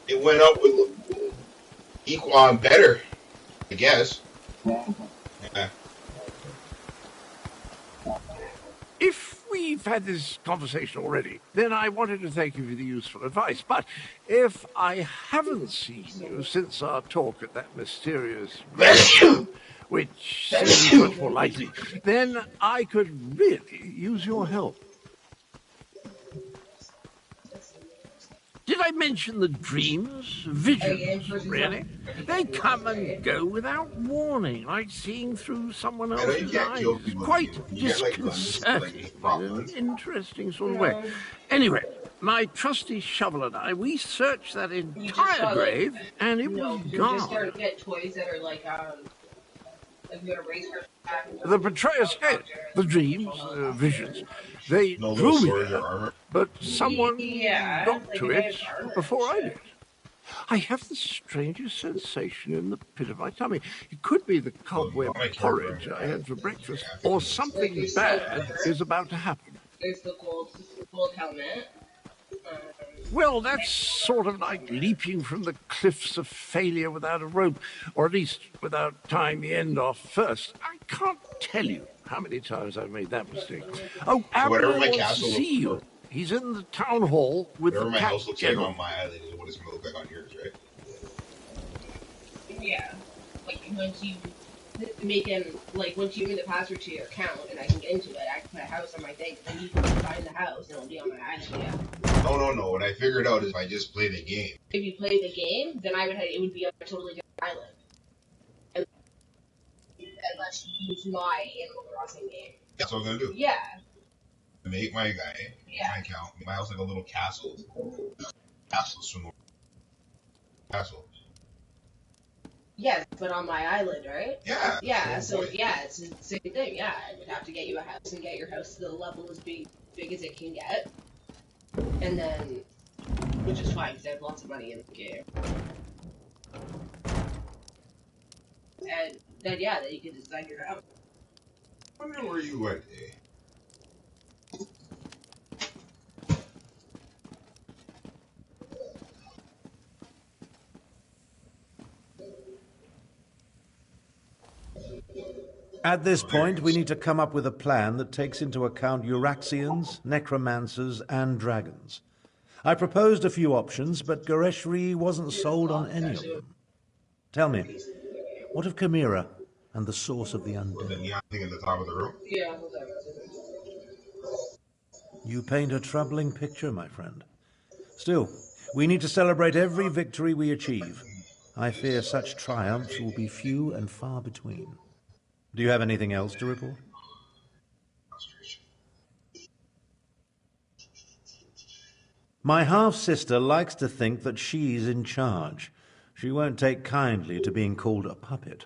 It went up with equal better, I guess. Yeah. If we've had this conversation already, then I wanted to thank you for the useful advice. But if I haven't seen you since our talk at that mysterious grave, which seems much more likely, then I could really use your help. Did I mention the dreams? Visions, really? They come and go without warning, like seeing through someone I know you else's can't eyes. kill people with Quite you. You get like guns, like disconcerting, just in prop an guns. interesting sort of way. Anyway, my trusty shovel and I, we searched that entire grave, and it was gone. Just start to get toys that are like you're gonna race her. The betrayer's head, the dreams, visions, they No drew little me swords or there, armor. but someone got like to a it nice armor before I set. did. I have the strangest sensation in the pit of my tummy. It could be the cobweb porridge I had for breakfast, or something bad is about to happen. There's the gold helmet. Well, that's sort of like leaping from the cliffs of failure without a rope, or at least without tying the end off first. I can't tell you how many times I've made that mistake. Oh, Abner wants to see you. He's in the town hall with Whatever the my cat house looks general. like on my island is what it's gonna look like on yours, right? Yeah. Like once you make him once you give me the password to your account and I can get into it, I can put a house on my thing, and then you can find the house and it'll be on my island, yeah. No. What I figured out is if I just play the game. If you play the game, then it would be on a totally different island. Unless you use my Animal Crossing game. That's what I'm gonna do. Yeah. Make my guy, my account, make my house like a little castle. Castle. Yes, but on my island, right? Yeah. Yeah, so yeah, it's the same thing, yeah. I would have to get you a house and get your house to the level as big as it can get. And then, which is fine, because I have lots of money in the game. And then, yeah, then you can design your house. I wonder where you went, eh? At this point, we need to come up with a plan that takes into account Euraxians, necromancers, and dragons. I proposed a few options, but Goreshri wasn't sold on any of them. Tell me, what of Chimera and the source of the undead? The neon thing at the top of the room? Yeah, You paint a troubling picture, my friend. Still, we need to celebrate every victory we achieve. I fear such triumphs will be few and far between. Do you have anything else to report? My half-sister likes to think that she's in charge. She won't take kindly to being called a puppet.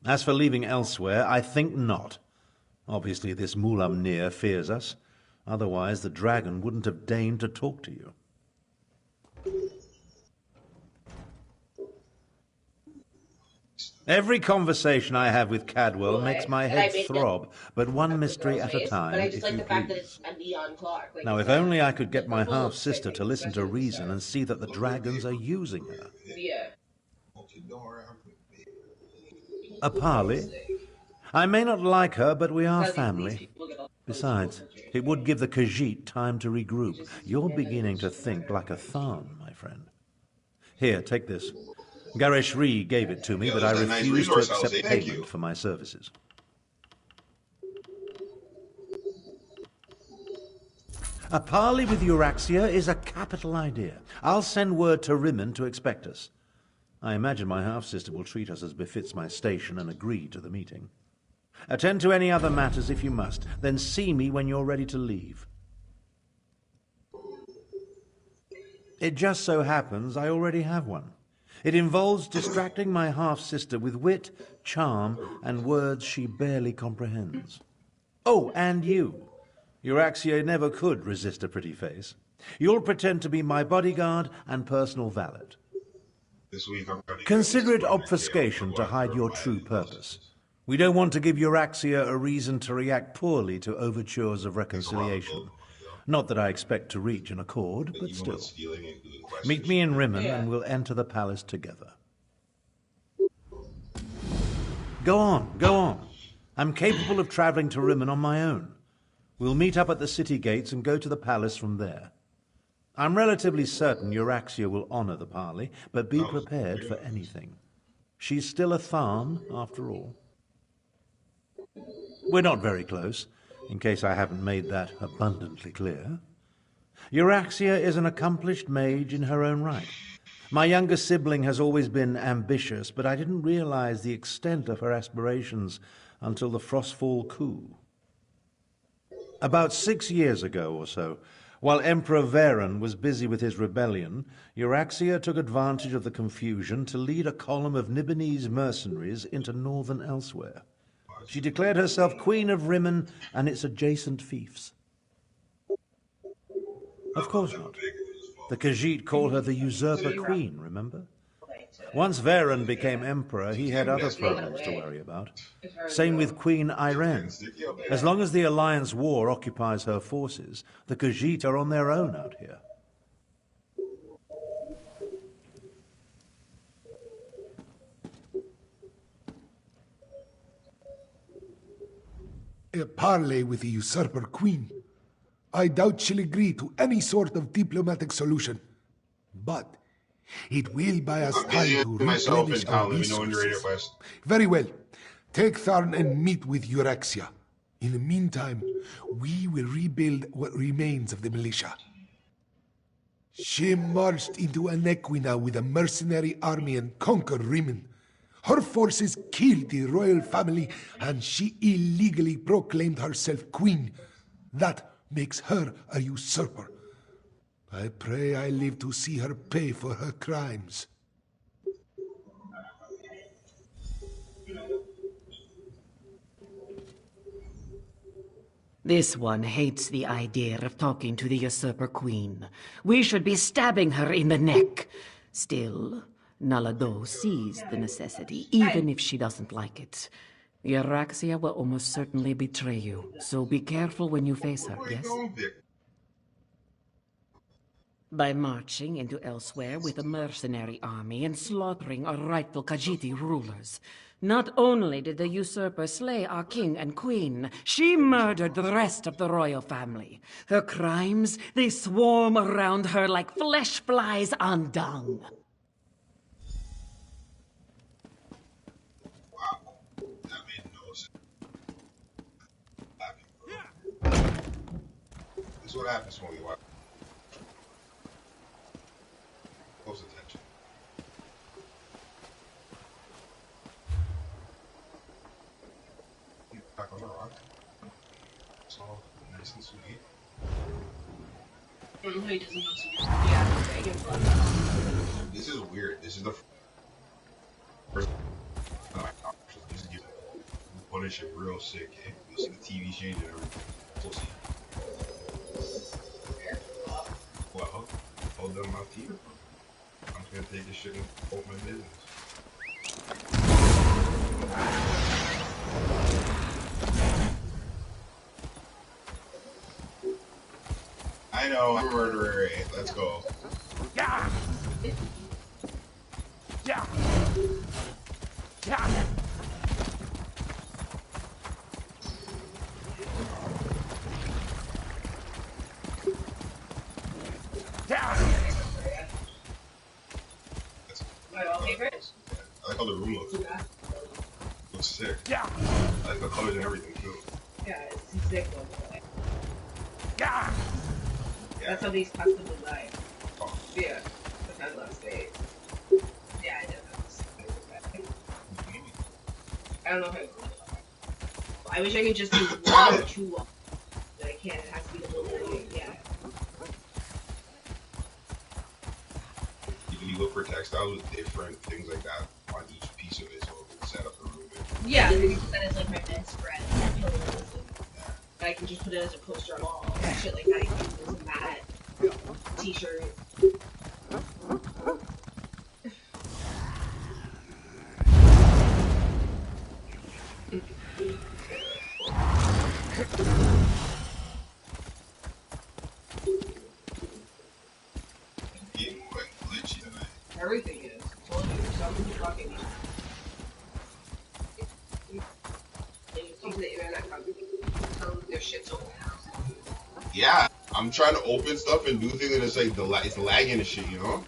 As for leaving Elsweyr, I think not. Obviously, this Mulamnir fears us. Otherwise, the dragon wouldn't have deigned to talk to you. Every conversation I have with Cadwell makes my head throb, but one mystery at a time, but I just if like you the fact that please. it's a neon clock. Now, if only I could get my half-sister to listen to reason and see that the dragons are using her. Yeah. A parley? I may not like her, but we are family. Besides, it would give the Khajiit time to regroup. You're beginning to think like a Tharn, my friend. Here, take this. Goreshri gave it to me, but I refuse to accept payment for my services. A parley with Euraxia is a capital idea. I'll send word to Rimmen to expect us. I imagine my half-sister will treat us as befits my station and agree to the meeting. Attend to any other matters if you must, then see me when you're ready to leave. It just so happens I already have one. It involves distracting my half-sister with wit, charm, and words she barely comprehends. Oh, and you. Euraxia never could resist a pretty face. You'll pretend to be my bodyguard and personal valet. Consider it obfuscation to hide your true purpose. We don't want to give Euraxia a reason to react poorly to overtures of reconciliation. Not that I expect to reach an accord, but even still. with stealing and doing quests Meet and me shit. in Rimmen Yeah. and we'll enter the palace together. Go on, go on. I'm capable of traveling to Rimmen on my own. We'll meet up at the city gates and go to the palace from there. I'm relatively certain Euraxia will honor the parley, but be prepared for anything. She's still a Tharn, after all. We're not very close, in case I haven't made that abundantly clear. Euraxia is an accomplished mage in her own right. My younger sibling has always been ambitious, but I didn't realize the extent of her aspirations until the Frostfall coup. About 6 years ago or so, while Emperor Varen was busy with his rebellion, Euraxia took advantage of the confusion to lead a column of Nibonese mercenaries into northern Elsweyr. She declared herself Queen of Rimmen and its adjacent fiefs. Of course not. The Khajiit call her the Usurper Queen, remember? Once Varen became emperor, he had other problems to worry about. Same with Queen Irene. As long as the Alliance War occupies her forces, the Khajiit are on their own out here. A parley with the usurper queen. I doubt she'll agree to any sort of diplomatic solution. But it will buy us time to Myself in replenish town. our Let me know when you're ready to resources. quest. Very well. Take Tharn and meet with Euraxia. In the meantime, we will rebuild what remains of the militia. She marched into Anequina with a mercenary army and conquered Rimmen. Her forces killed the royal family, and she illegally proclaimed herself queen. That makes her a usurper. I pray I live to see her pay for her crimes. This one hates the idea of talking to the usurper queen. We should be stabbing her in the neck. Still, Nalado sees the necessity, even if she doesn't like it. Euraxia will almost certainly betray you, so be careful when you face her, yes? By marching into Elsweyr with a mercenary army and slaughtering our rightful Khajiiti rulers. Not only did the usurper slay our king and queen, she murdered the rest of the royal family. Her crimes, they swarm around her like flesh flies on dung. Wow. That made no sense. This is what happens when we watch. Close attention. Back on the rock. It's all nice and sweet. I don't know how he doesn't have some dragon blood. This is weird. This is the first. Oh my gosh. This is Punisher real sick. Eh? You'll see the TV changing everything. We'll see. Well, hold them out here. I'm just gonna take this shit and hold my business. I know, I'm a murderer. Let's go. Yeah. Yeah. Yeah. My wallpaper? I like how the room looks. Looks sick. Yeah. I like the colors and everything too. Yeah, it's a sick one. Yeah. That's how these custom design. Oh. Yeah. That's how last days. Yeah, I know. I don't know how I wish I could just do one or two walls. But I can't. It has to be a little bit. Yeah. You can look for textiles with different things like that on each piece of it, so it can set up the room. Yeah, that is like my bedspread. I can just put it as a poster on wall. Shit like that. You can use as a mat, t-shirt. Everything is. I told you, some fucking... Come to the internet company. Tell them their shit's old. Yeah, I'm trying to open stuff and do things and it's like it's lagging and shit, you know?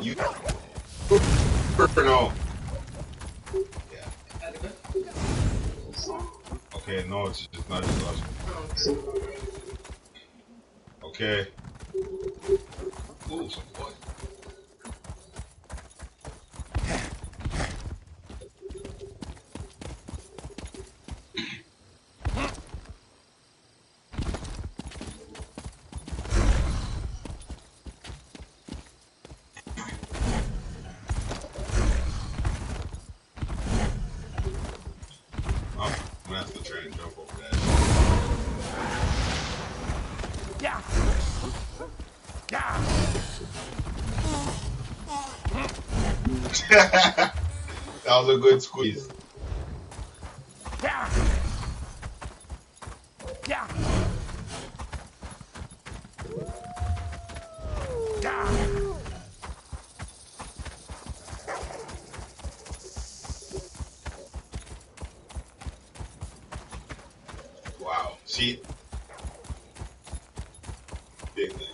You no. Yeah. Okay, no, it's just not just us. Okay. Ooh, some blood. That was a good squeeze. Wow. See? Big thing.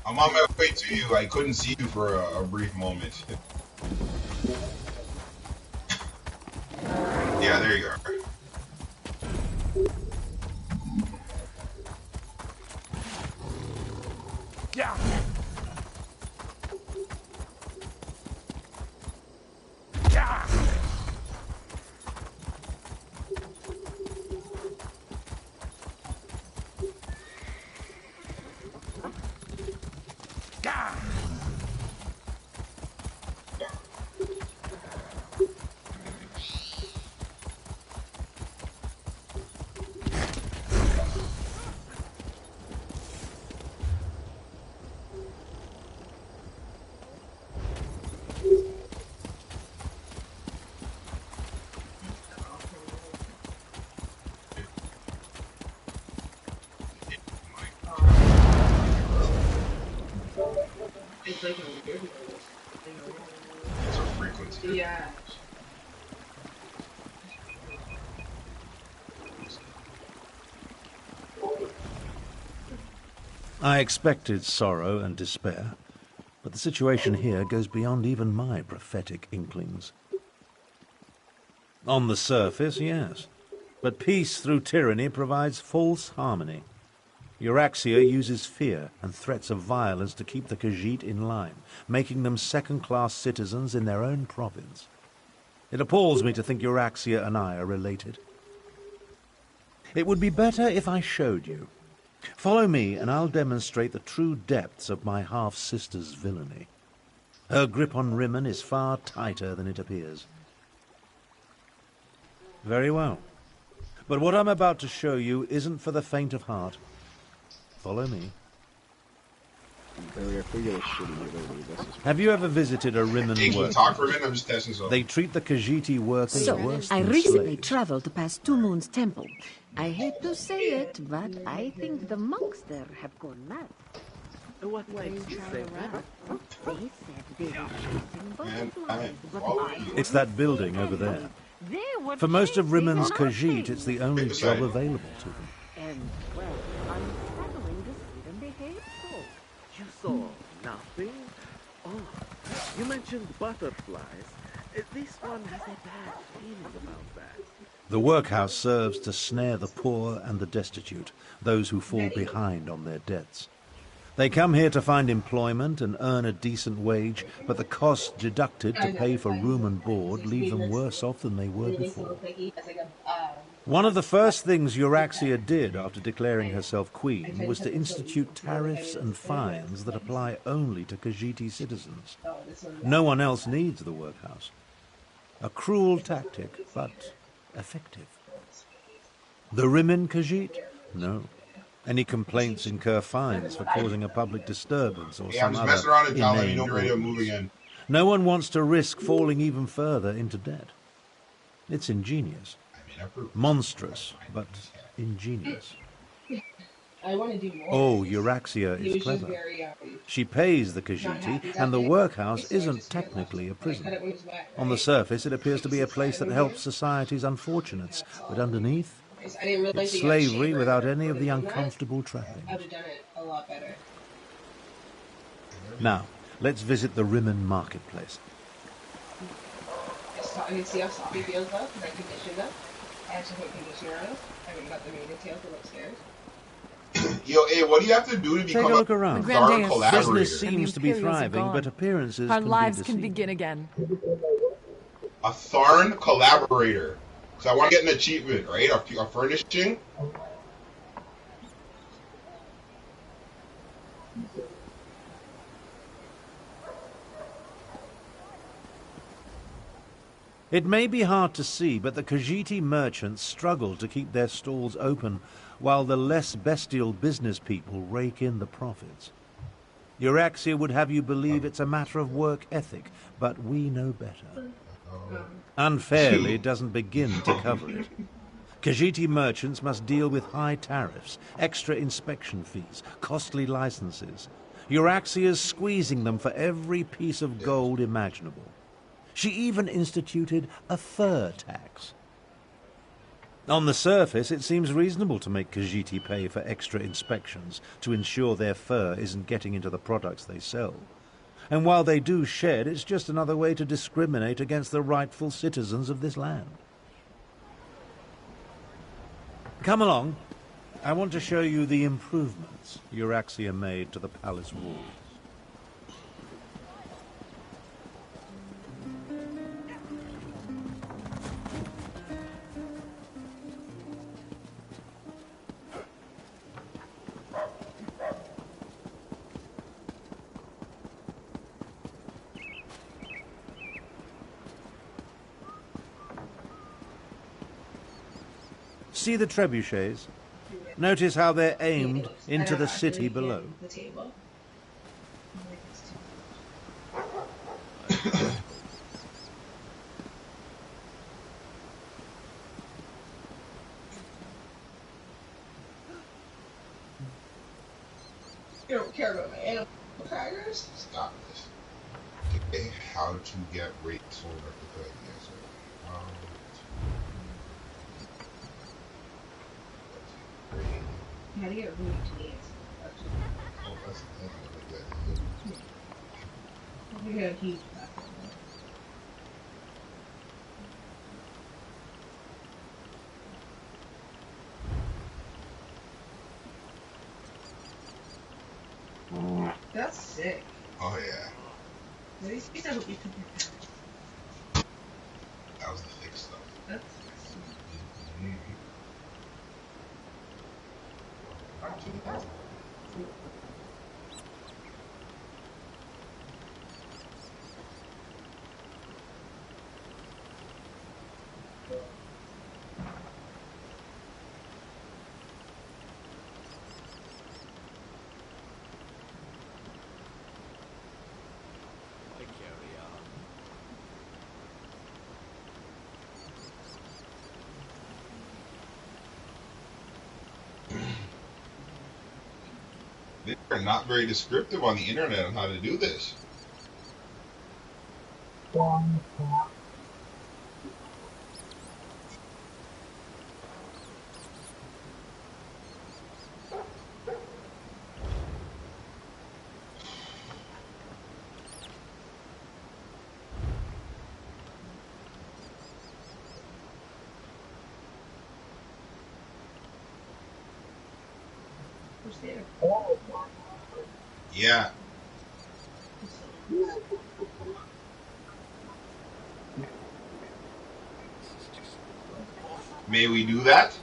I'm on my way to you. I couldn't see you for a brief moment. Yeah, there you are. It's like a weird thing. It's a frequency. Yeah. I expected sorrow and despair, but the situation here goes beyond even my prophetic inklings. On the surface, yes, but peace through tyranny provides false harmony. Euraxia uses fear and threats of violence to keep the Khajiit in line, making them second-class citizens in their own province. It appalls me to think Euraxia and I are related. It would be better if I showed you. Follow me, and I'll demonstrate the true depths of my half-sister's villainy. Her grip on Rimmen is far tighter than it appears. Very well. But what I'm about to show you isn't for the faint of heart. Follow me. Have you ever visited a Rimmen Hey, can you workshop? talk for a minute? I'm just testing something. They treat the Khajiiti workers So, worse I than recently slaves. traveled past Two Moons Temple. I hate to say it, but I think the monks there have gone mad. What makes you say that? They said they were chasing butterflies, but I It's that building over there. They were For most of chasing Rimmen's nothing. Khajiit, it's the only job available to them. And, well, unsettling to see them behave so. You saw nothing? Oh, you mentioned butterflies. This one has a bad feeling about that. The workhouse serves to snare the poor and the destitute, those who fall behind on their debts. They come here to find employment and earn a decent wage, but the costs deducted to pay for room and board leave them worse off than they were before. One of the first things Euraxia did after declaring herself queen was to institute tariffs and fines that apply only to Khajiit citizens. No one else needs the workhouse. A cruel tactic, but effective. The Rimin Khajiit? No. Any complaints incur fines for causing a public disturbance or Hey, I'm some just messing other around and telling you inane know we're ready to move ordinance. again. No one wants to risk falling even further into debt. It's ingenious. I mean, I approve. Monstrous, but ingenious. I want to do more. Oh, Euraxia He is was just clever. very She pays the not Khajiit, happy that and the day. workhouse So I isn't just got technically a lost. I cut prison. it when it was wet, On the right? surface, it appears to be a place that helps society's unfortunates, but underneath, I didn't realize it's that you had a slavery shaver without that any of the would've done that. uncomfortable I would trappings. have done it a lot better. Now, let's visit the Rimmon marketplace. I can see how soft he feels though, because I conditioned them. I actually put conditioner on him. I haven't got the maiden tail from upstairs. Yo, hey, what do you have to do to Take become a look around. Thar Grandeus. collaborator? Business seems to be Imperials are thriving, gone. but appearances Our can lives be can deceiving. begin again. A Tharn collaborator. So I want to get an achievement, right? A furnishing. It may be hard to see, but the Khajiit merchants struggle to keep their stalls open, while the less bestial business people rake in the profits. Euraxia would have you believe it's a matter of work ethic, but we know better. Unfairly doesn't begin to cover it. Khajiit merchants must deal with high tariffs, extra inspection fees, costly licenses. Euraxia's squeezing them for every piece of gold imaginable. She even instituted a fur tax. On the surface, it seems reasonable to make Khajiit pay for extra inspections to ensure their fur isn't getting into the products they sell. And while they do shed, it's just another way to discriminate against the rightful citizens of this land. Come along. I want to show you the improvements Euraxia made to the palace walls. See the trebuchets? Notice how they're aimed into the city below. The table. You don't care about my animal crackers? Stop this. Okay, how to get rate sold replica? Yes, How to get Rudy to me? oh, that's like that. I got a huge platform. That's sick. Oh yeah, These pieces will be super. that was the thick stuff. That's Mhm. They're not very descriptive on the internet on how to do this. Where's the other? Yeah. May we do that?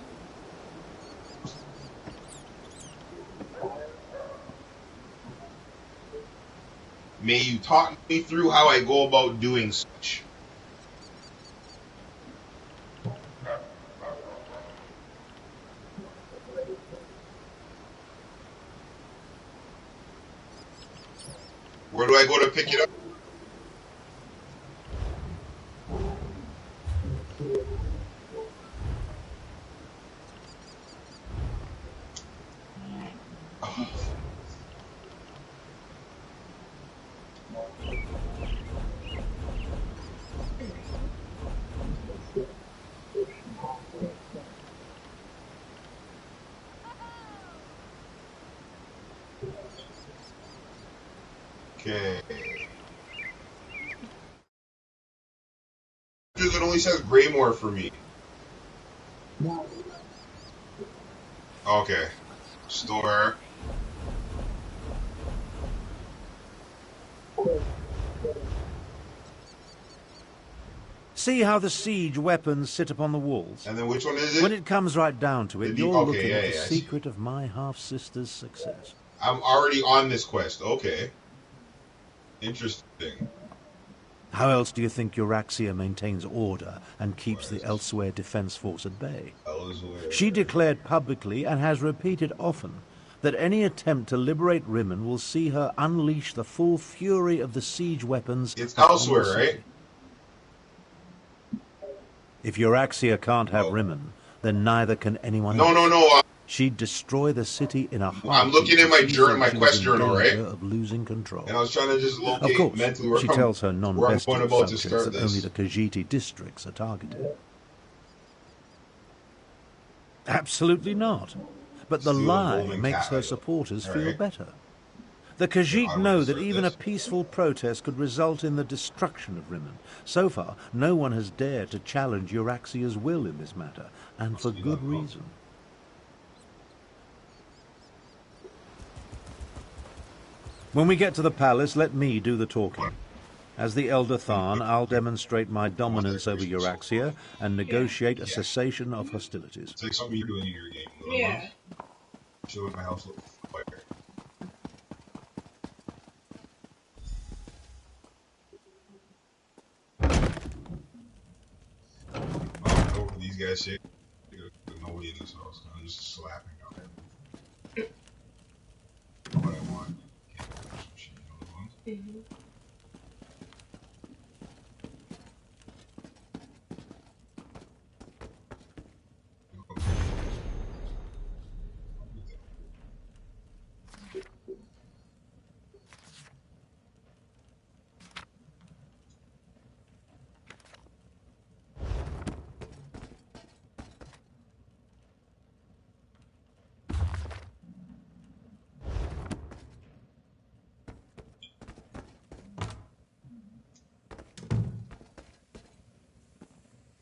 May you talk me through how I go about doing such? Where do I go to pick it up? Okay. It only says Greymore for me. Okay. Store. See how the siege weapons sit upon the walls? And then which one is it? When it comes right down to it, you're okay, looking at the I secret of my half-sister's success. I'm already on this quest. Okay. Interesting. How else do you think Euraxia maintains order and keeps the Elsweyr defense force at bay? Elsweyr. She declared publicly and has repeated often that any attempt to liberate Rimmen will see her unleash the full fury of the siege weapons. It's Elsweyr, right? If Euraxia can't have Rimmen, then neither can anyone else. No. She'd destroy the city in a heartbeat. I'm looking at my quest journal, right? Of losing control. And I was trying to just locate of course, mentally where she tells her non-vested subjects that this. only the Khajiit districts are targeted. Absolutely not. But the lie makes her supporters feel better. The Khajiit know that even a peaceful protest could result in the destruction of Rimmen. So far, no one has dared to challenge Euraxia's will in this matter, and for good reason. When we get to the palace, let me do the talking. As the Elder Tharn, I'll demonstrate my dominance over Euraxia and negotiate a cessation of hostilities. It's like something you're doing in your game. Yeah. Show my house look fire. Oh, these guys say there's nobody in this house. I'm just slapping on it. What I want. Mm-hmm.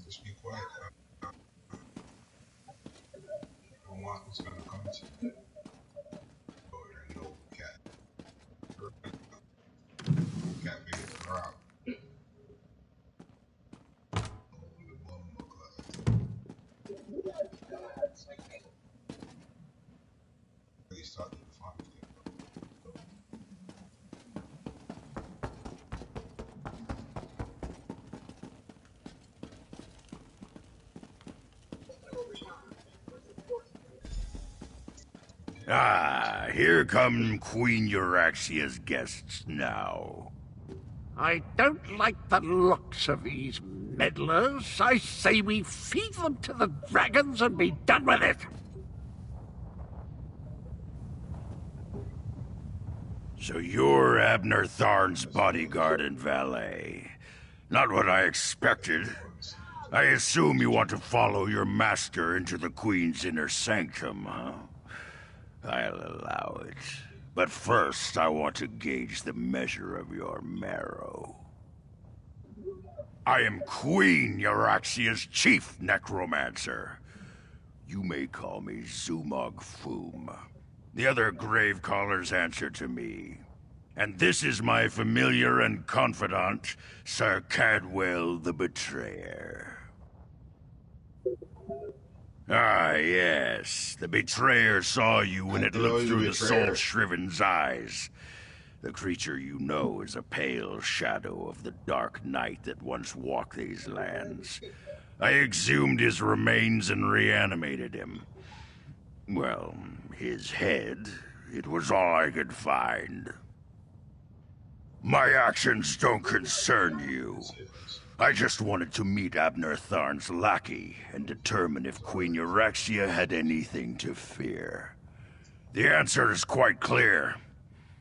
Just be quiet. I don't want what's gonna come to you. Oh, there's no cat. Cat big as a rock. Ah, here come Queen Euraxia's guests now. I don't like the looks of these meddlers. I say we feed them to the dragons and be done with it. So you're Abner Tharn's bodyguard and valet. Not what I expected. I assume you want to follow your master into the Queen's inner sanctum, huh? I'll allow it. But first, I want to gauge the measure of your marrow. I am Queen Euraxia's chief necromancer. You may call me Zumog Foom. The other Gravecallers answer to me. And this is my familiar and confidant, Sir Cadwell the Betrayer. Ah, yes. The Betrayer saw you when it looked through the soul-shriven's eyes. The creature you know is a pale shadow of the dark knight that once walked these lands. I exhumed his remains and reanimated him. Well, his head, it was all I could find. My actions don't concern you. I just wanted to meet Abner Tharn's lackey and determine if Queen Eurexia had anything to fear. The answer is quite clear.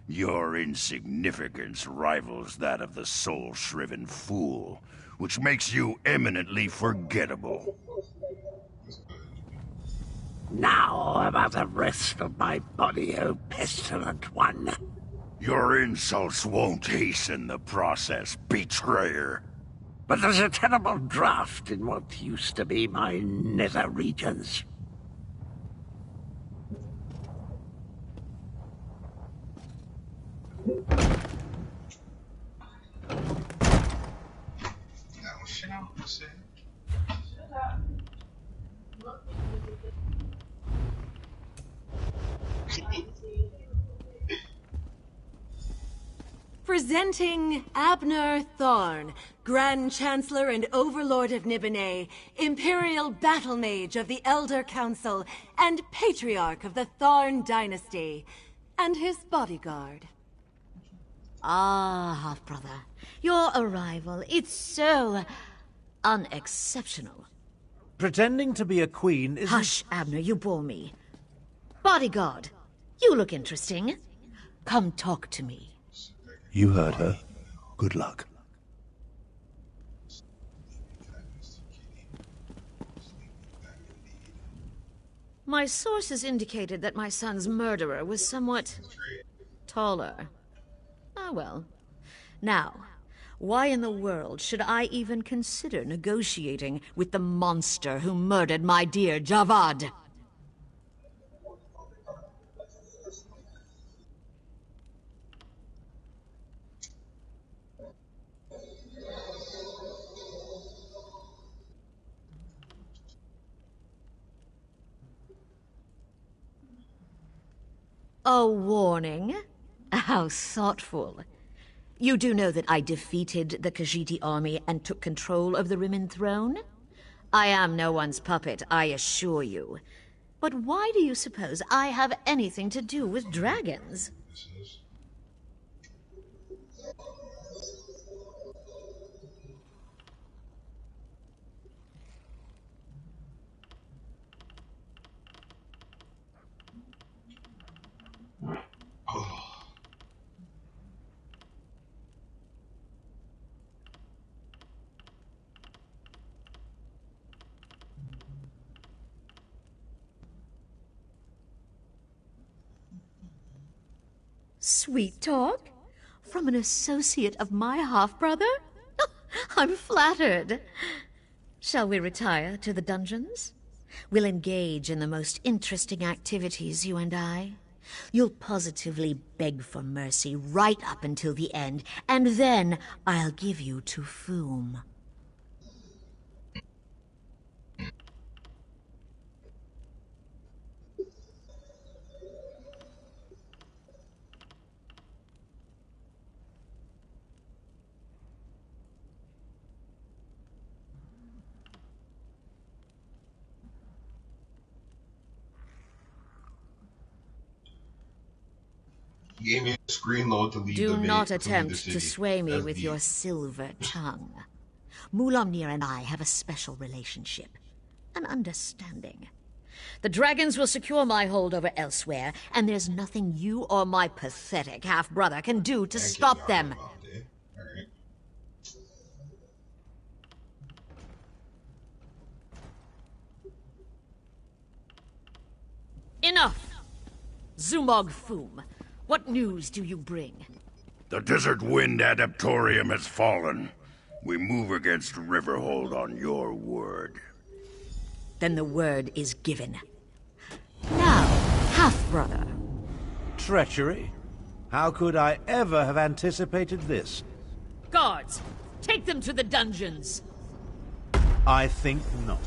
Your insignificance rivals that of the soul-shriven fool, which makes you eminently forgettable. Now about the rest of my body, O pestilent one. Your insults won't hasten the process, betrayer. But there's a terrible draft in what used to be my nether regions. Presenting Abner Tharn, Grand Chancellor and Overlord of Nibene, Imperial Battle Mage of the Elder Council, and Patriarch of the Tharn Dynasty, and his bodyguard. Ah, half-brother, your arrival, it's so unexceptional. Pretending to be a queen is... Hush, Abner, you bore me. Bodyguard, you look interesting. Come talk to me. You heard her. Good luck. My sources indicated that my son's murderer was somewhat taller. Ah, well. Now, why in the world should I even consider negotiating with the monster who murdered my dear Javad? A warning? How thoughtful. You do know that I defeated the Khajiit army and took control of the Rimmon throne? I am no one's puppet, I assure you. But why do you suppose I have anything to do with dragons? Sweet talk? From an associate of my half-brother? I'm flattered. Shall we retire to the dungeons? We'll engage in the most interesting activities, you and I. You'll positively beg for mercy right up until the end, and then I'll give you to Foom. Gave me a screen load to leave Do the not leave the attempt city. to sway me That's with the- your silver tongue. Mulamnir and I have a special relationship. An understanding. The dragons will secure my hold over Elsweyr, and there's nothing you or my pathetic half-brother can do to Thank you, stop them. Dr. Bonte. Alright. Enough! Zumog Foom, what news do you bring? The Desert Wind Adaptorium has fallen. We move against Riverhold on your word. Then the word is given. Now, half-brother, treachery? How could I ever have anticipated this? Guards, take them to the dungeons. I think not.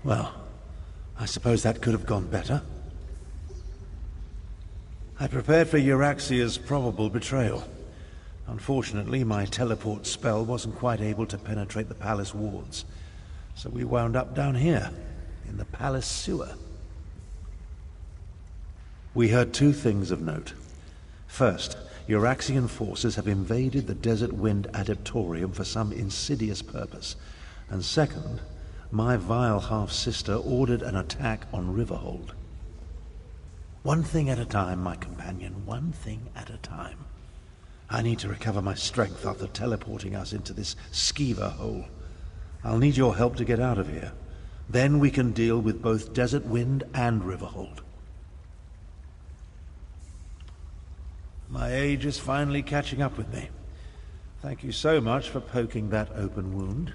Well, I suppose that could have gone better. I prepared for Euraxia's probable betrayal. Unfortunately, my teleport spell wasn't quite able to penetrate the palace wards, so we wound up down here, in the palace sewer. We heard two things of note. First, Euraxian forces have invaded the Desert Wind Adeptorium for some insidious purpose. And second, my vile half-sister ordered an attack on Riverhold. One thing at a time, my companion, one thing at a time. I need to recover my strength after teleporting us into this skeever hole. I'll need your help to get out of here. Then we can deal with both Desert Wind and Riverhold. My age is finally catching up with me. Thank you so much for poking that open wound.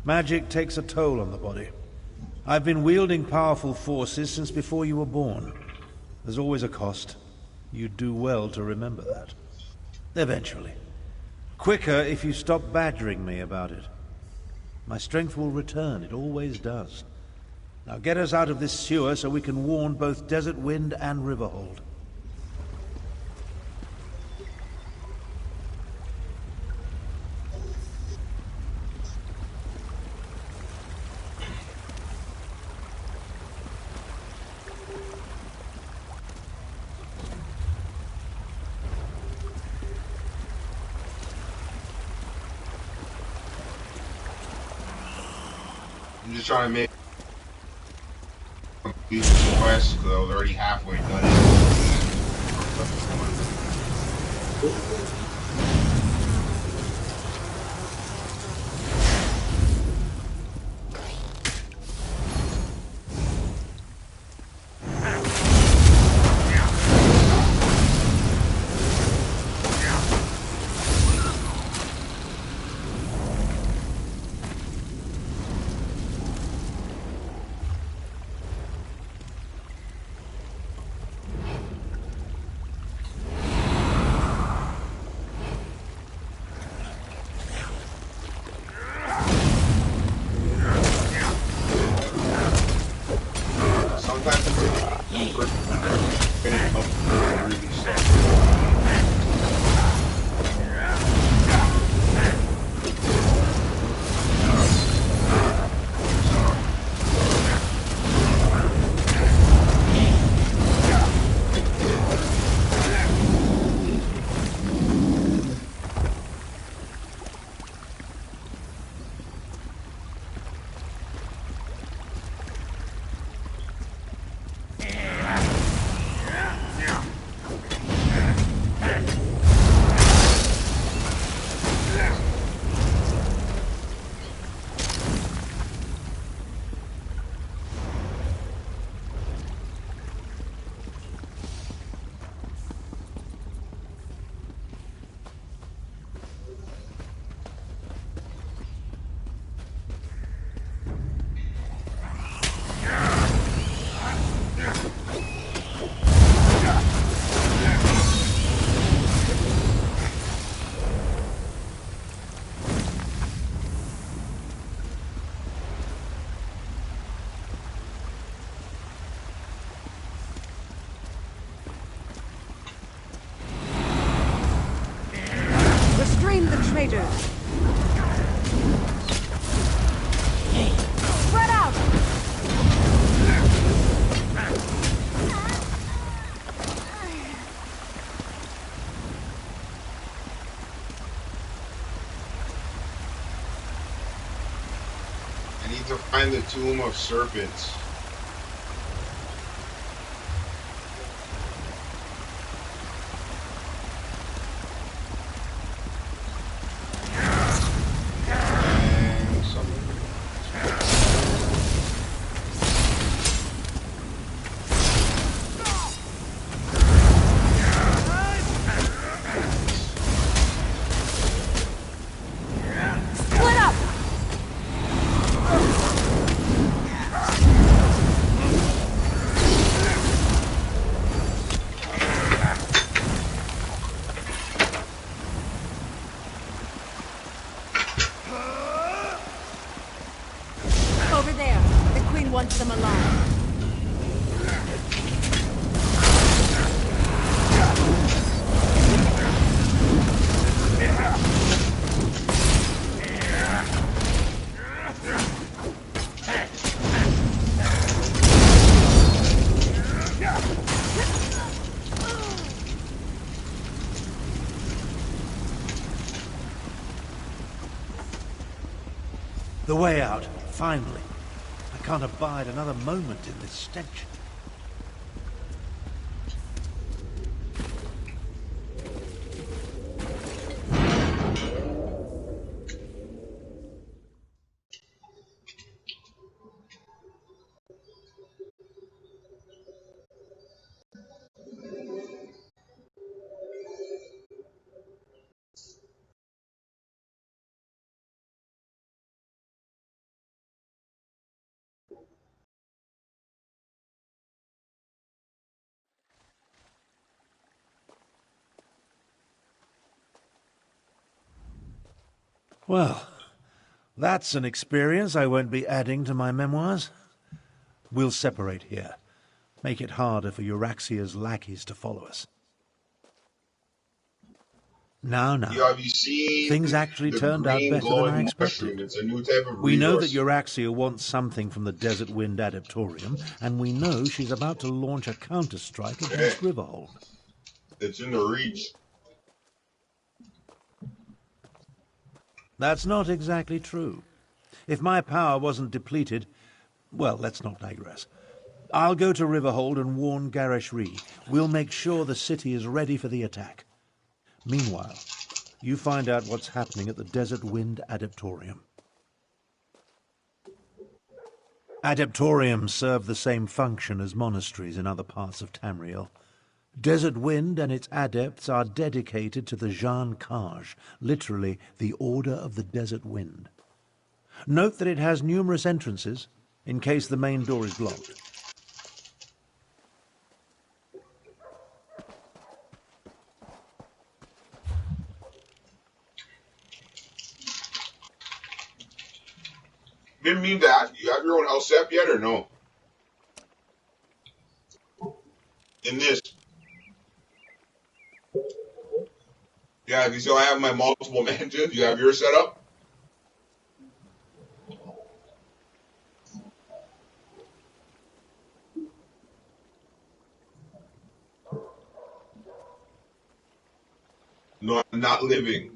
Magic takes a toll on the body. I've been wielding powerful forces since before you were born. There's always a cost. You do well to remember that. Eventually. Quicker if you stop badgering me about it. My strength will return, it always does. Now get us out of this sewer so we can warn both Desert Wind and Riverhold. I'm just trying to make complete the quest because I was already halfway done it. Traitors! Spread out! I need to find the Tomb of Serpents. The way out, finally. I can't abide another moment in this stench. Well, that's an experience I won't be adding to my memoirs. We'll separate here. Make it harder for Euraxia's lackeys to follow us. Now, Yo, have you seen things actually the turned out green better than I glowing expected. mushroom? It's a new type of We know that resource. Euraxia wants something from the Desert Wind Adaptorium, and we know she's about to launch a counter-strike against Riverhold. It's in the reach. That's not exactly true. If my power wasn't depleted... Well, let's not digress. I'll go to Riverhold and warn Garishri. We'll make sure the city is ready for the attack. Meanwhile, you find out what's happening at the Desert Wind Adaptorium. Adaptoriums serve the same function as monasteries in other parts of Tamriel. Desert Wind and its adepts are dedicated to the Jan Kaj, literally the Order of the Desert Wind. Note that it has numerous entrances, in case the main door is blocked. Didn't mean that. You have your own Elsweyr yet or no? In this. Yeah, if you see I have my multiple mansions, you have yours set up? No, I'm not living.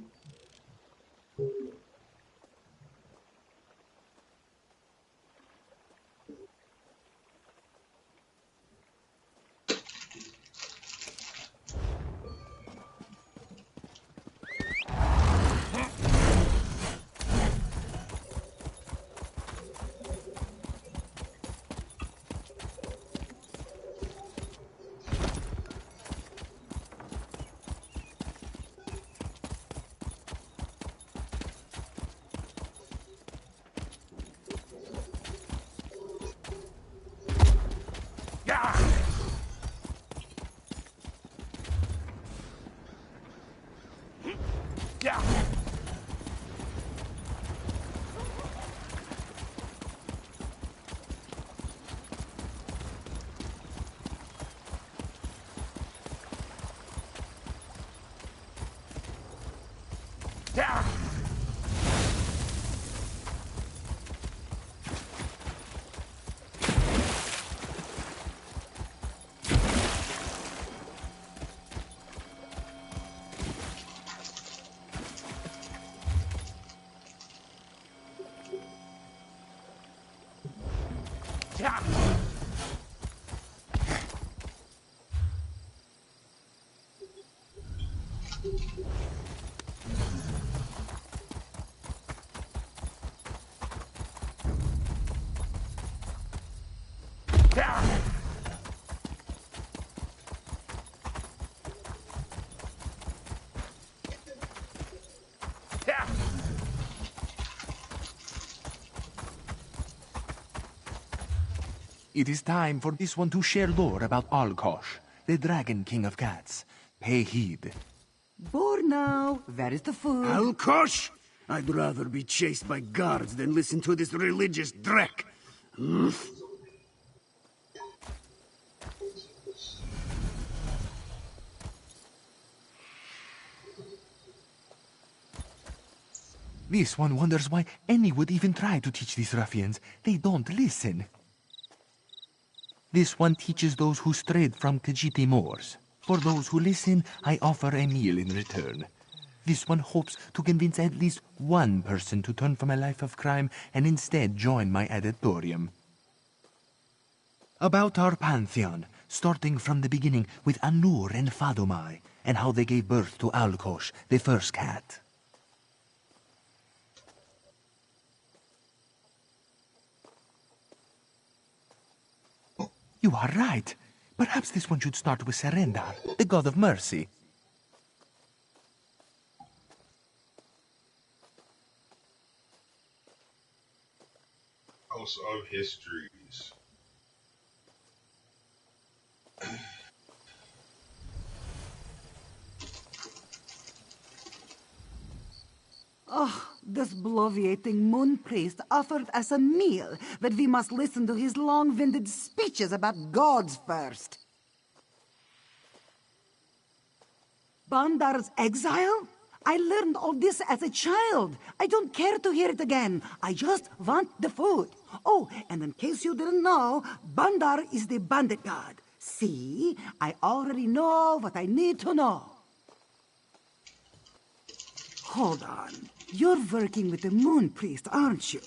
It is time for this one to share lore about Alkosh, the Dragon King of Cats. Pay heed. Bore now, that is the food. Alkosh? I'd rather be chased by guards than listen to this religious dreck. This one wonders why any would even try to teach these ruffians. They don't listen. This one teaches those who strayed from Khajiit Moors. For those who listen, I offer a meal in return. This one hopes to convince at least one person to turn from a life of crime and instead join my editorium. About our pantheon, starting from the beginning with Anur and Fadomai, and how they gave birth to Alkosh, the first cat. You are right. Perhaps this one should start with Serendar, the god of mercy. House of Histories. Oh, this bloviating moon priest offered us a meal, but we must listen to his long-winded speeches about gods first. Bandar's exile? I learned all this as a child. I don't care to hear it again. I just want the food. Oh, and in case you didn't know, Bandar is the bandit god. See? I already know what I need to know. Hold on. You're working with the moon priest, aren't you?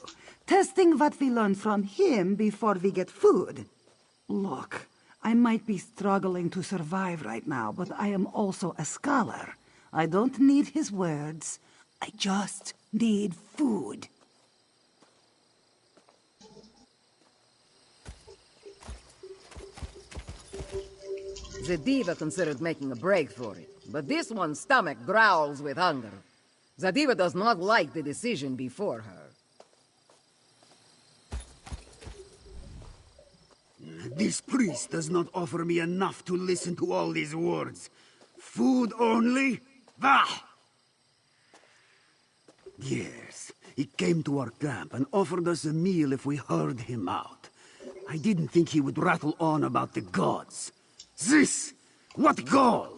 Testing what we learn from him before we get food. Look, I might be struggling to survive right now, but I am also a scholar. I don't need his words. I just need food. The diva considered making a break for it, but this one's stomach growls with hunger. The diva does not like the decision before her. This priest does not offer me enough to listen to all these words. Food only? Bah! Yes, he came to our camp and offered us a meal if we heard him out. I didn't think he would rattle on about the gods. This? What gall?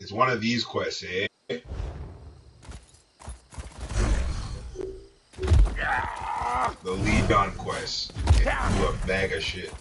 It's one of these quests, eh? The lead on quest. Do a bag of shit.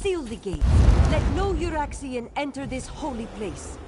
Seal the gate. Let no Euraxian enter this holy place.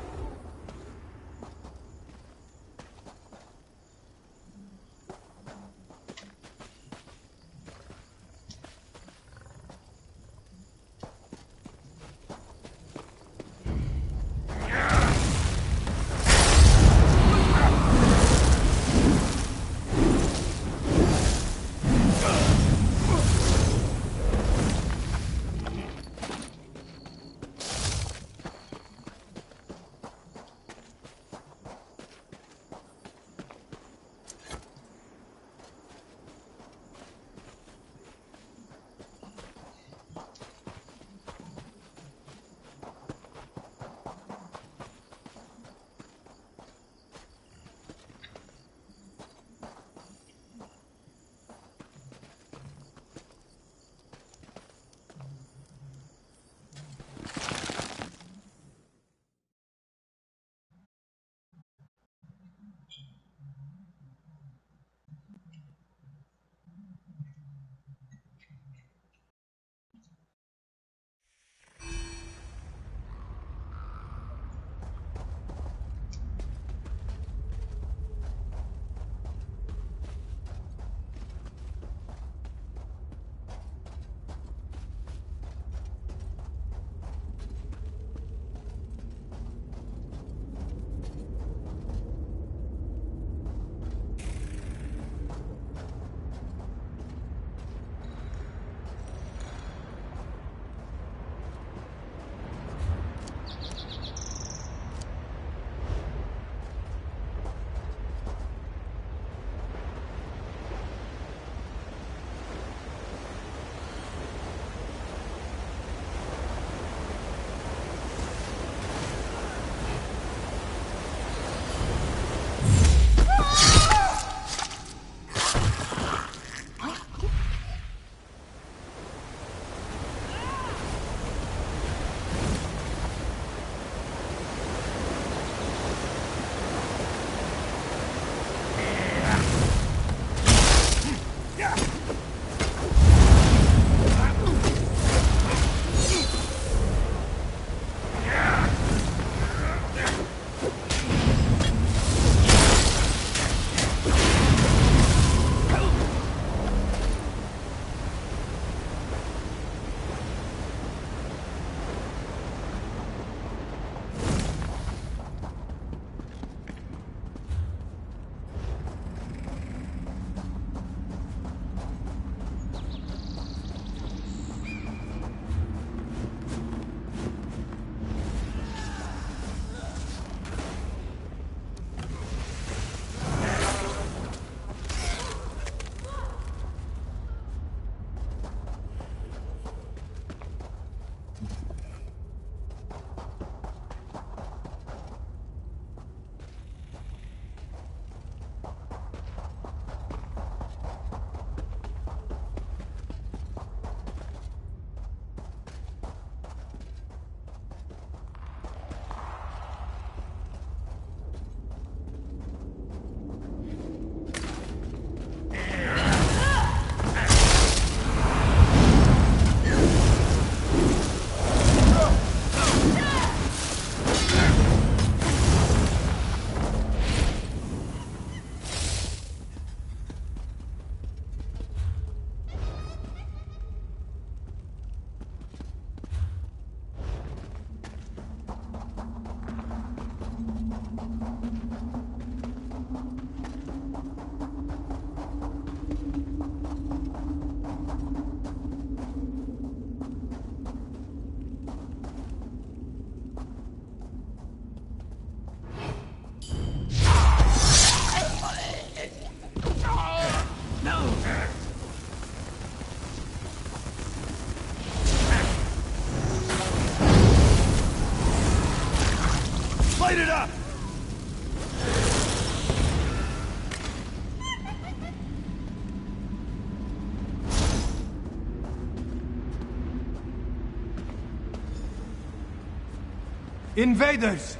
Invaders!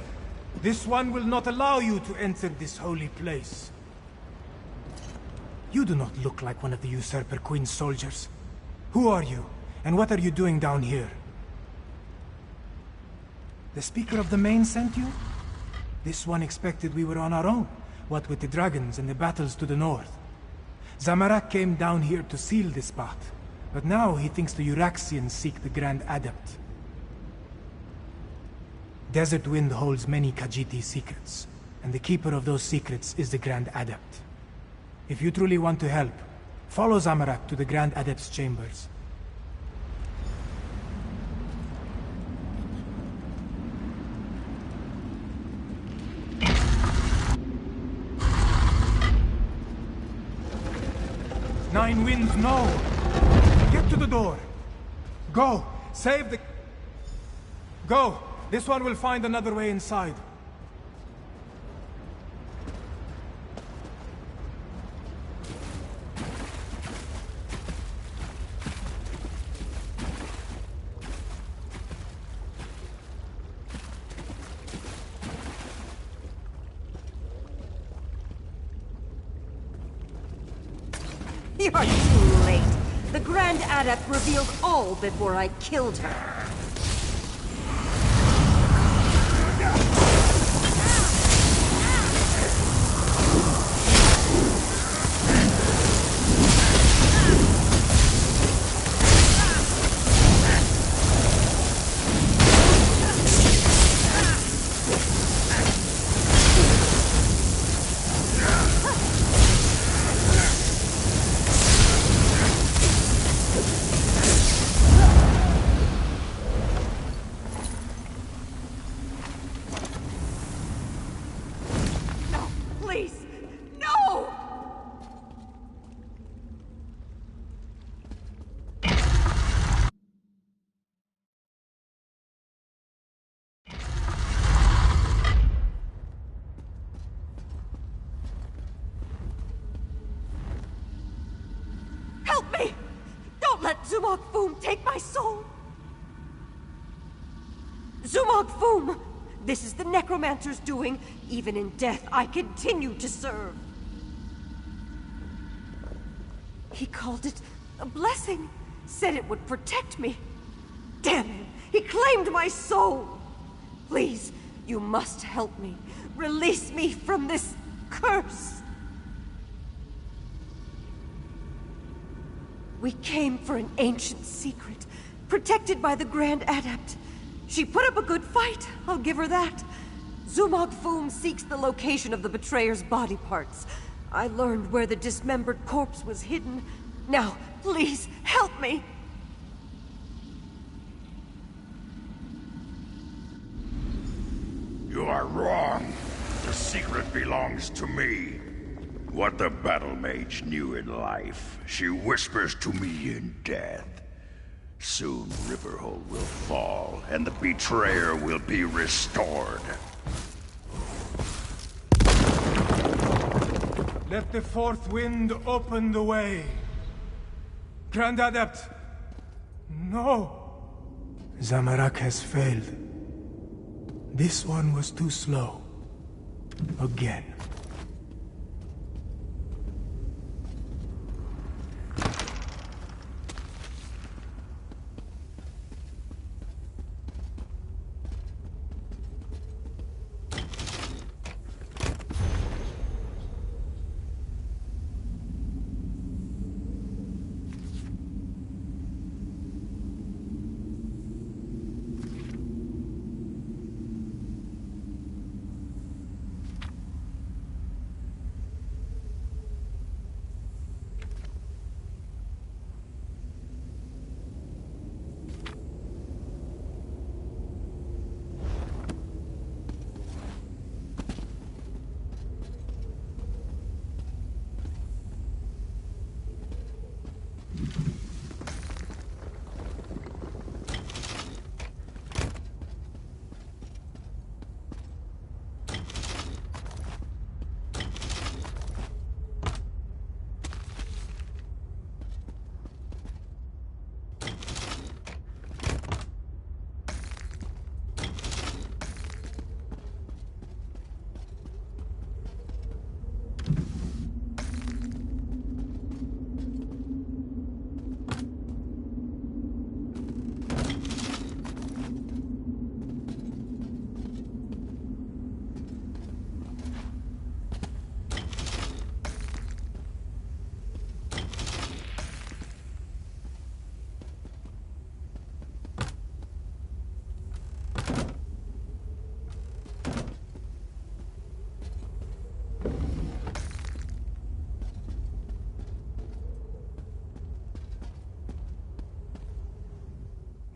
This one will not allow you to enter this holy place. You do not look like one of the Usurper Queen's soldiers. Who are you, and what are you doing down here? The Speaker of the Main sent you? This one expected we were on our own, what with the dragons and the battles to the north. Zamorak came down here to seal this spot, but now he thinks the Uraxians seek the Grand Adept. Desert Wind holds many Khajiit secrets, and the keeper of those secrets is the Grand Adept. If you truly want to help, follow Zamorak to the Grand Adept's chambers. Nine Winds, no! Get to the door! Go! Save the... Go! This one will find another way inside. You're too late. The Grand Adept revealed all before I killed her. Zumog Foom, take my soul! Zumog Foom! This is the Necromancer's doing. Even in death, I continue to serve. He called it a blessing. Said it would protect me. Damn him! He claimed my soul! Please, you must help me. Release me from this curse! We came for an ancient secret, protected by the Grand Adept. She put up a good fight, I'll give her that. Zumog Foom seeks the location of the betrayer's body parts. I learned where the dismembered corpse was hidden. Now, please, help me! You are wrong. The secret belongs to me. What the battle mage knew in life, she whispers to me in death. Soon Riverhold will fall, and the betrayer will be restored. Let the fourth wind open the way. Grand Adept! No! Zamorak has failed. This one was too slow. Again.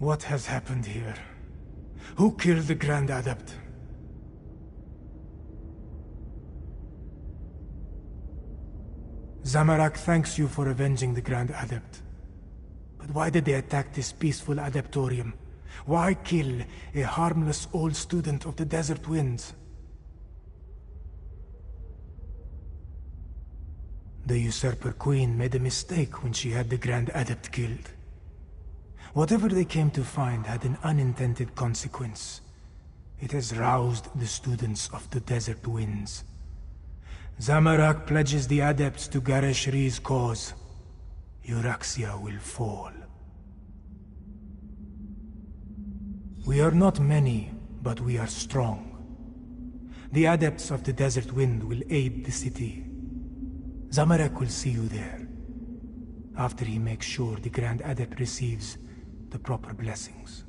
What has happened here? Who killed the Grand Adept? Zamorak thanks you for avenging the Grand Adept. But why did they attack this peaceful Adeptorium? Why kill a harmless old student of the Desert Winds? The Usurper Queen made a mistake when she had the Grand Adept killed. Whatever they came to find had an unintended consequence. It has roused the students of the Desert Winds. Zamorak pledges the Adepts to Gareshri's cause. Euraxia will fall. We are not many, but we are strong. The Adepts of the Desert Wind will aid the city. Zamorak will see you there, after he makes sure the Grand Adept receives the proper blessings.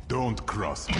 Don't cross me.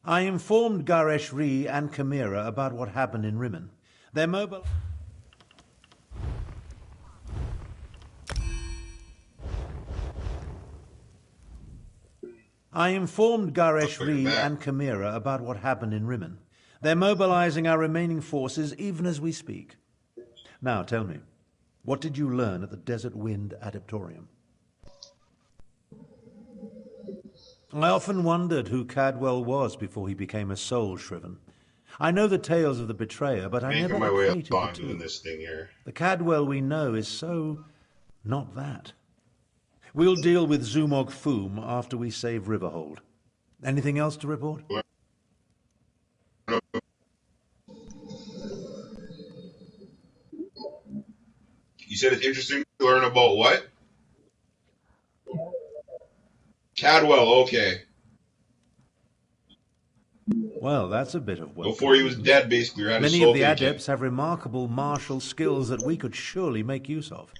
I informed Garesh Ree and Chimera about what happened in Rimmon. Their mobile... I informed Garesh Ree and Chimera about what happened in Rimmon. They're mobilizing our remaining forces even as we speak. Now, tell me, what did you learn at the Desert Wind Adeptorium? I often wondered who Cadwell was before he became a soul shriven. I know the tales of the betrayer, but I never my way equated up the on two. doing this thing here. The Cadwell we know is so not that. We'll deal with Zumog Foom after we save Riverhold. Anything else to report? You said it's interesting to learn about what? Cadwell, okay. Well, that's a bit of welcome. Before he was dead, basically, or had his Many soul of the taken. adepts have remarkable martial skills that we could surely make use of.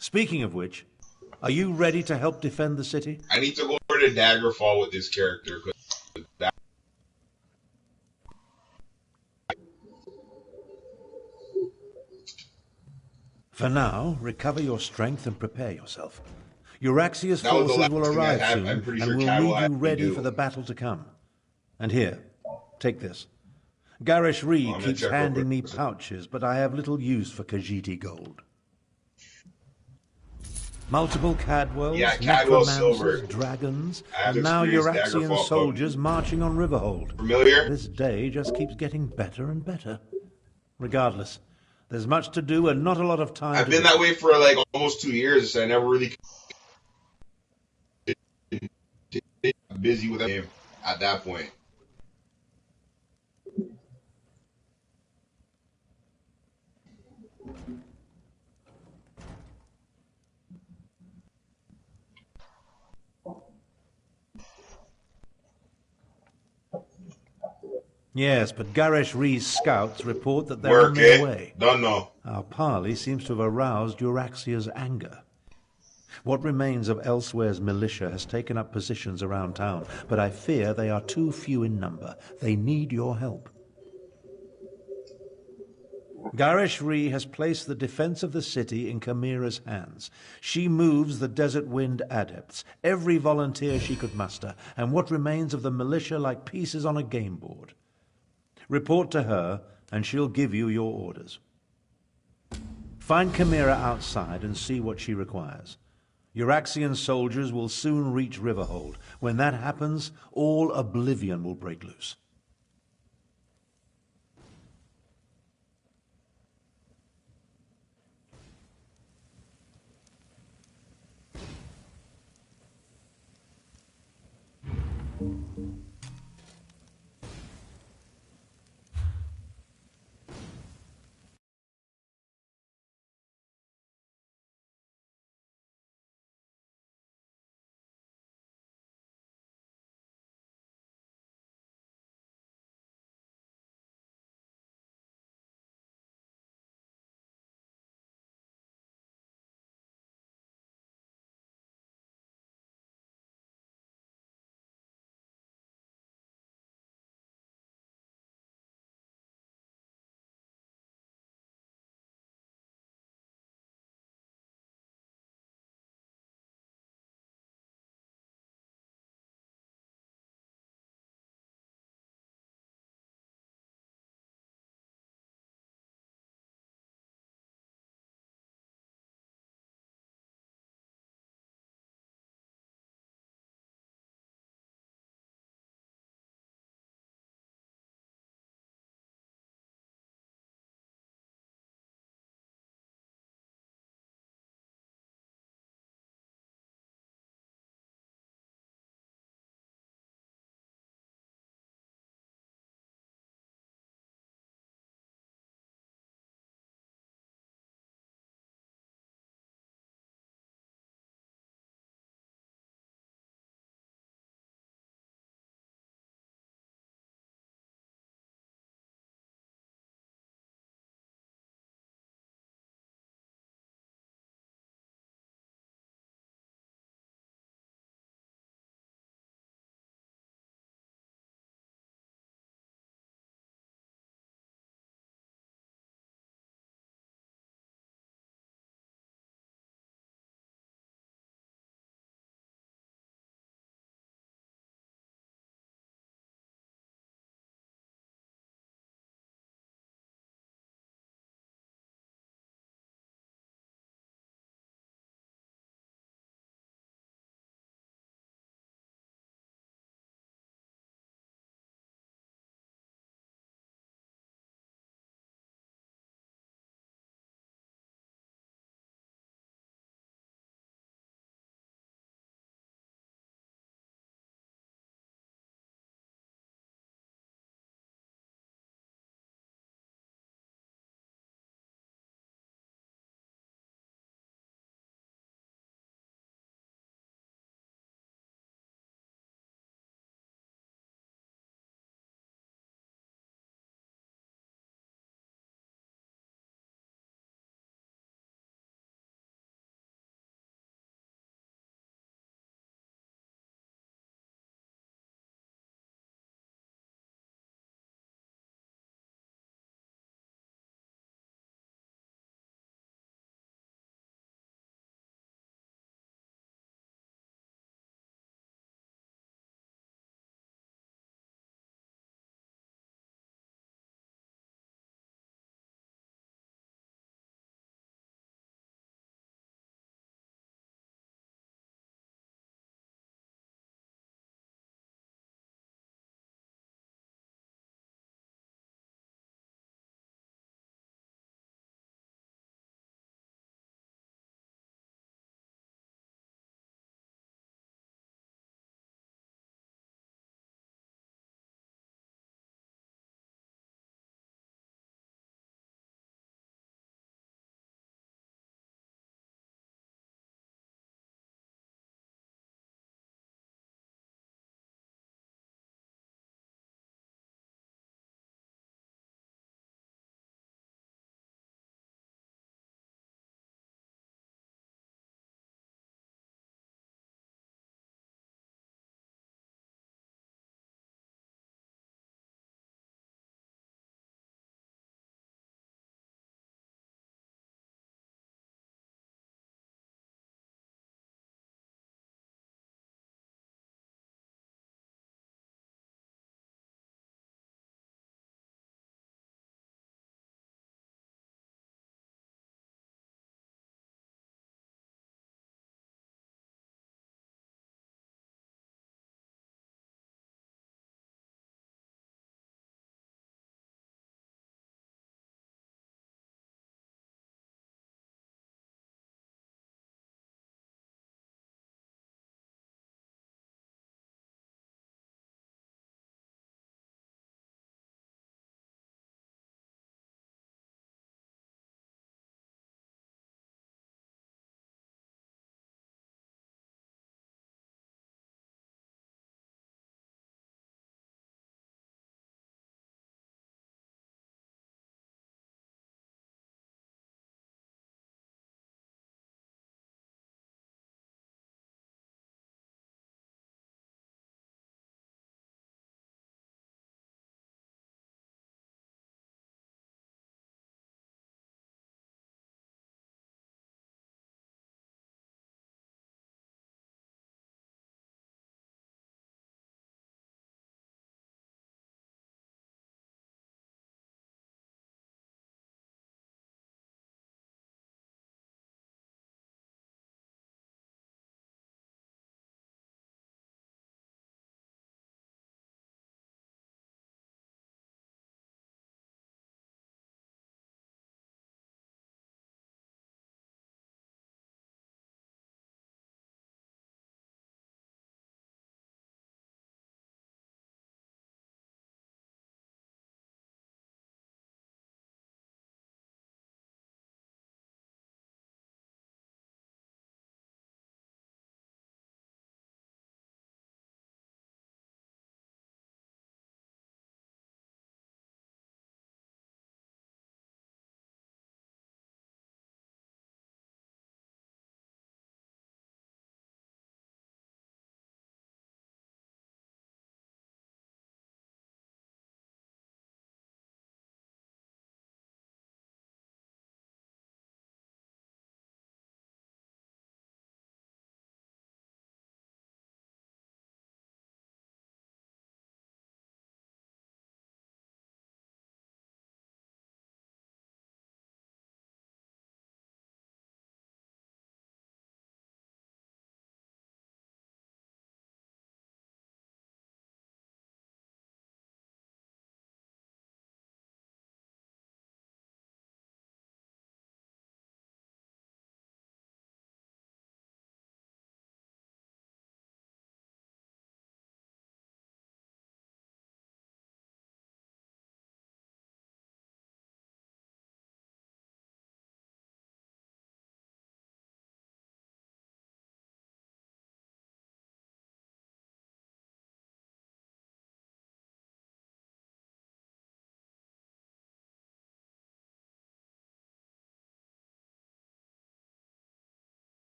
Speaking of which, are you ready to help defend the city? I need to go over to Daggerfall with this character. For now, recover your strength and prepare yourself. Euraxia's That was the forces last will thing I arrive had. soon I'm pretty and sure will Cadwell leave had you to ready do. for the battle to come. And here, take this. Garish Ree I'm gonna keeps check handing over me it. pouches, but I have little use for Khajiit gold. Multiple Cadwells, Yeah, Cadwell necromancers, silver. dragons, I have and now experienced Euraxian Daggerfall soldiers marching on Riverhold. Familiar? This day just keeps getting better and better. Regardless, there's much to do and not a lot of time. I've been that way for like almost 2 years, so I never really busy with him at that point. Yes, but Garish Ree's scouts report that they're on their way. Don't know. Our parley seems to have aroused Euraxia's anger. What remains of Elsweyr's militia has taken up positions around town, but I fear they are too few in number. They need your help. Garish Ree has placed the defense of the city in Chimera's hands. She moves the Desert Wind adepts, every volunteer she could muster, and what remains of the militia like pieces on a game board. Report to her, and she'll give you your orders. Find Chimera outside and see what she requires. Euraxian soldiers will soon reach Riverhold. When that happens, all oblivion will break loose.